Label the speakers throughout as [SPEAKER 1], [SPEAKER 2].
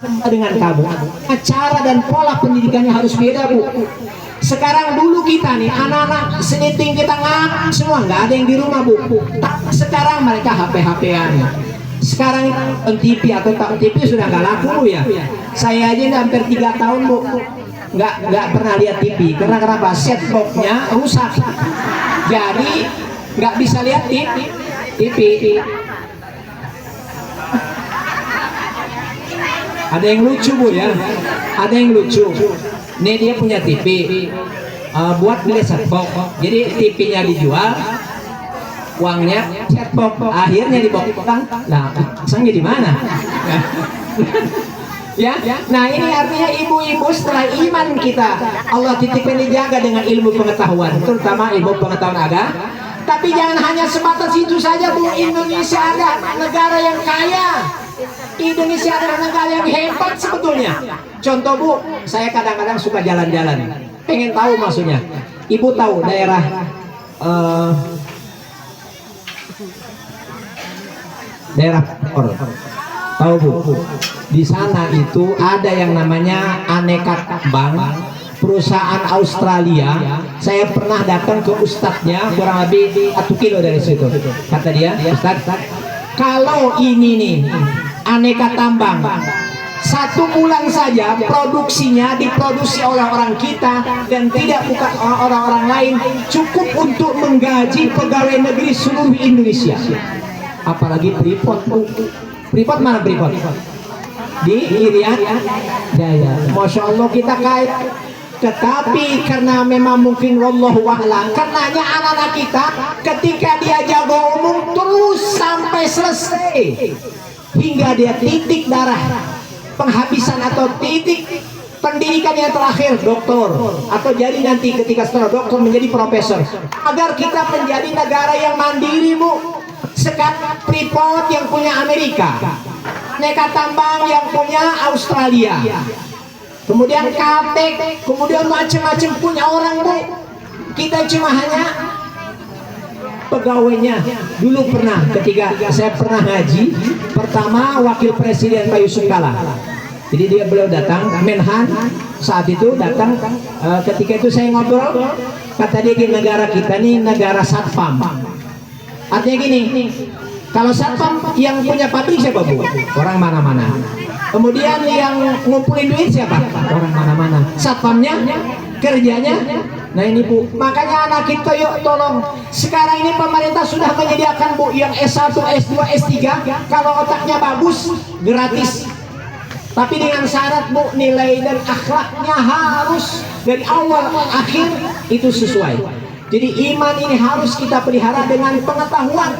[SPEAKER 1] dengan kamu. Cara dan pola pendidikannya harus beda, Bu. Sekarang dulu kita nih anak-anak seniting kita ngap semua, nggak ada yang di rumah, Bu. Sekarang mereka HP-HP-an. Sekarang TV atau TV sudah nggak laku ya. Saya aja udah hampir 3 tahun, Bu, nggak pernah lihat TV. Karena kenapa? Set boxnya rusak, jadi nggak bisa lihat TV. Ada yang lucu, Bu, ya. Ada yang lucu. Ini dia punya TV, buat beli set box. Jadi TV-nya dijual, uangnya set box. Akhirnya dibokong. Nah, pasangnya di mana? Ya. Nah, ini artinya ibu-ibu setelah iman kita Allah titipkan dijaga dengan ilmu pengetahuan, terutama ilmu pengetahuan agama. Tapi jangan hanya sebatas itu saja, Bu. Indonesia adalah negara yang kaya. Indonesia adalah negara yang hebat sebetulnya. Contoh, Bu, saya kadang-kadang suka jalan-jalan, pengen tahu maksudnya. Ibu tahu daerah tahu, Bu? Di sana itu ada yang namanya Aneka Tambang, perusahaan Australia. Saya pernah datang ke ustadznya, kurang lebih 1 kilo dari situ. Kata dia, Ustadz, kalau ini nih Aneka Tambang 1 bulan saja produksinya diproduksi oleh orang kita dan tidak bukan orang-orang lain, cukup untuk menggaji pegawai negeri seluruh Indonesia. Apalagi Freeport, Bu. Freeport mana Freeport? Di Irian Jaya. Masya Allah kita kaya. Tetapi karena memang mungkin wallahu a'lam, karenanya anak-anak kita ketika dia jago umum terus sampai selesai hingga dia titik darah penghabisan atau titik pendidikan yang terakhir doktor, atau jadi nanti ketika setelah doktor menjadi profesor, agar kita menjadi negara yang mandiri, Bu. Sekarang Freeport yang punya Amerika, Aneka Tambang yang punya Australia, kemudian Caltech, kemudian macam-macam punya orang, Bu. Kita cuma hanya pegawainya. Dulu pernah ketika saya pernah ngaji pertama, wakil presiden Pak Yusuf Kala, jadi beliau datang, Menhan saat itu datang. Ketika itu saya ngobrol, kata dia, di negara kita nih negara satpam. Artinya gini, kalau satpam yang punya pabrik siapa, Bu? Orang mana-mana. Kemudian yang ngumpulin duit siapa? Orang mana-mana. Satpamnya kerjanya. Nah ini, Bu, makanya anak kita yuk tolong. Sekarang ini pemerintah sudah menyediakan, Bu, yang S1, S2, S3. Kalau otaknya bagus gratis. Tapi dengan syarat, Bu, nilai dan akhlaknya harus dari awal akhir itu sesuai. Jadi iman ini harus kita pelihara dengan pengetahuan.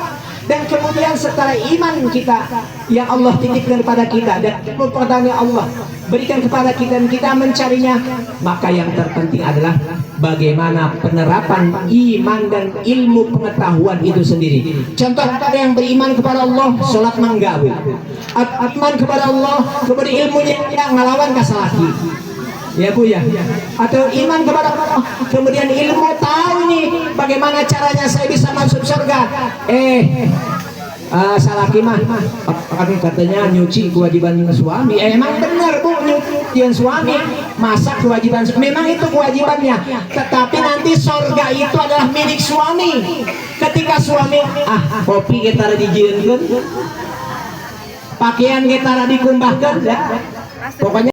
[SPEAKER 1] Dan kemudian setelah iman kita yang Allah titipkan kepada kita dan pengetahuan yang Allah berikan kepada kita dan kita mencarinya, maka yang terpenting adalah bagaimana penerapan iman dan ilmu pengetahuan itu sendiri. Contoh, ada yang beriman kepada Allah, sholat mangga, Bu. Iman kepada Allah, kemudian ilmunya yang ngelawan kasalaki, ya, Bu, ya. Atau iman kepada Allah, kemudian ilmu tahu nih bagaimana caranya saya bisa masuk surga. Salaki mah katanya nyuci kewajiban suami. Emang benar, Bu, nyuci suami, masak kewajiban, memang itu kewajibannya. Tetapi nanti surga itu adalah milik suami. Ketika suami kopi kita dijieunkeun, pakaian kita dikumbahkan, ya. Pokoknya